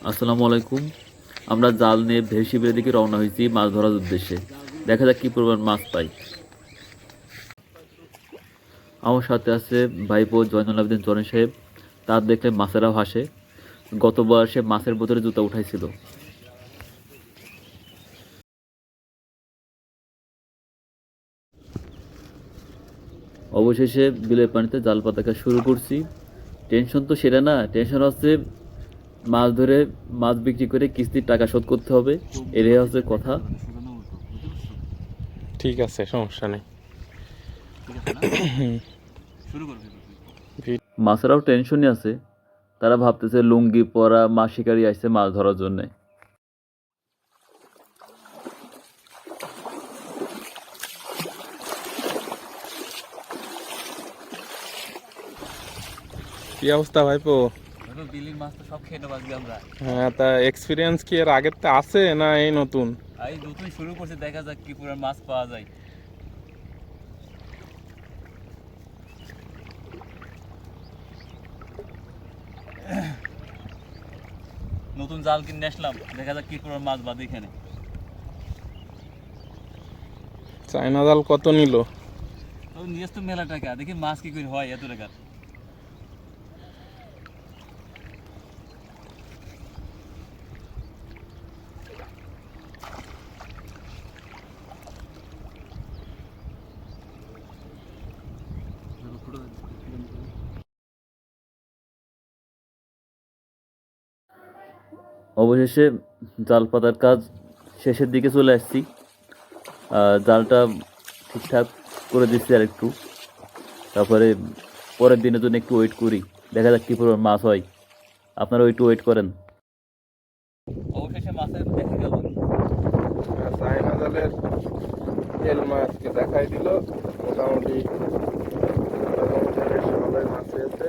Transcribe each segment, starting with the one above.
আসসালামু আলাইকুম। আমরা জাল নিয়ে ভেসিবের দিকে রওনা হয়েছি মাছ ধরার উদ্দেশ্যে। দেখা যাক কি পরিমাণ মাছ পাই। আমার সাথে আছে ভাইপো জয়নুল আবেদিন জনি সাহেব। তার দেখলে মাছেরাও হাসে। গতবার সে মাছের বোতলে জুতা উঠাইছিল। অবশেষে বিলের পানিতে জাল পাতা শুরু করছি। টেনশন তো সেটা না, টেনশন হচ্ছে মাছ ধরে মাছ বিক্রি করে কিস্তির টাকা শোধ করতে হবে। এটাই হচ্ছে কথা। ঠিক আছে, সমস্যা নেই। মাছেরাও টেনশনই আছে। তারা ভাবতেছে লুঙ্গি পরা মাছ শিকারী আসছে মাছ ধরার জন্য। কি অবস্থা ভাইপো? বিলির মাছ তো সব খেয়ে নেবো আজকে আমরা। হ্যাঁ, তা এক্সপিরিয়েন্স কি এর আগের তে আছে না এই নতুন? এই নতুন শুরু করছে, দেখা যাক কি পুরো মাছ পাওয়া যায়। নতুন জাল কিনে আসলাম, দেখা যাক কি পুরো মাছ বাদে এখানে। চায়না জাল কত নিল? তো নিয়ে তো মেলা টাকা, দেখি মাছ কি করে হয় এত টাকা। অবশেষে জাল পাতার কাজ শেষের দিকে চলে আসছি। জালটা ঠিকঠাক করে দিচ্ছি আর একটু। তারপরে পরের দিনের জন্য একটু ওয়েট করি, দেখা যাক কি পরিমাণ মাছ হয়। আপনারা একটু ওয়েট করেন। অবশেষে মাছের দেখা গেল। চায়না জালের তেল মাছকে দেখাই দিল। মোটামুটি বেশ ভালোই মাছ হয়েছে।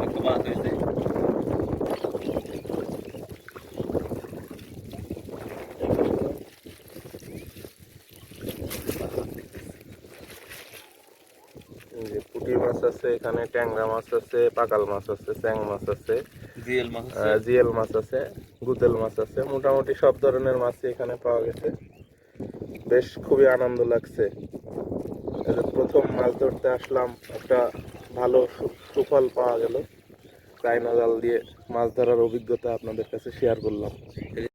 একটু মাছ হয়েছে। এই যে পুঁটি মাছ আছে, এখানে ট্যাংরা মাছ আছে, পাকাল মাছ আছে, চ্যাং মাছ আছে, জিএল মাছ আছে, গুতেল মাছ আছে। মোটামুটি সব ধরনের মাছই এখানে পাওয়া গেছে। বেশ খুবই আনন্দ লাগছে। এই যে প্রথম মাছ ধরতে আসলাম, একটা ভালো সুফল পাওয়া গেল। চায়না জাল দিয়ে মাছ ধরার অভিজ্ঞতা আপনাদের কাছে শেয়ার করলাম।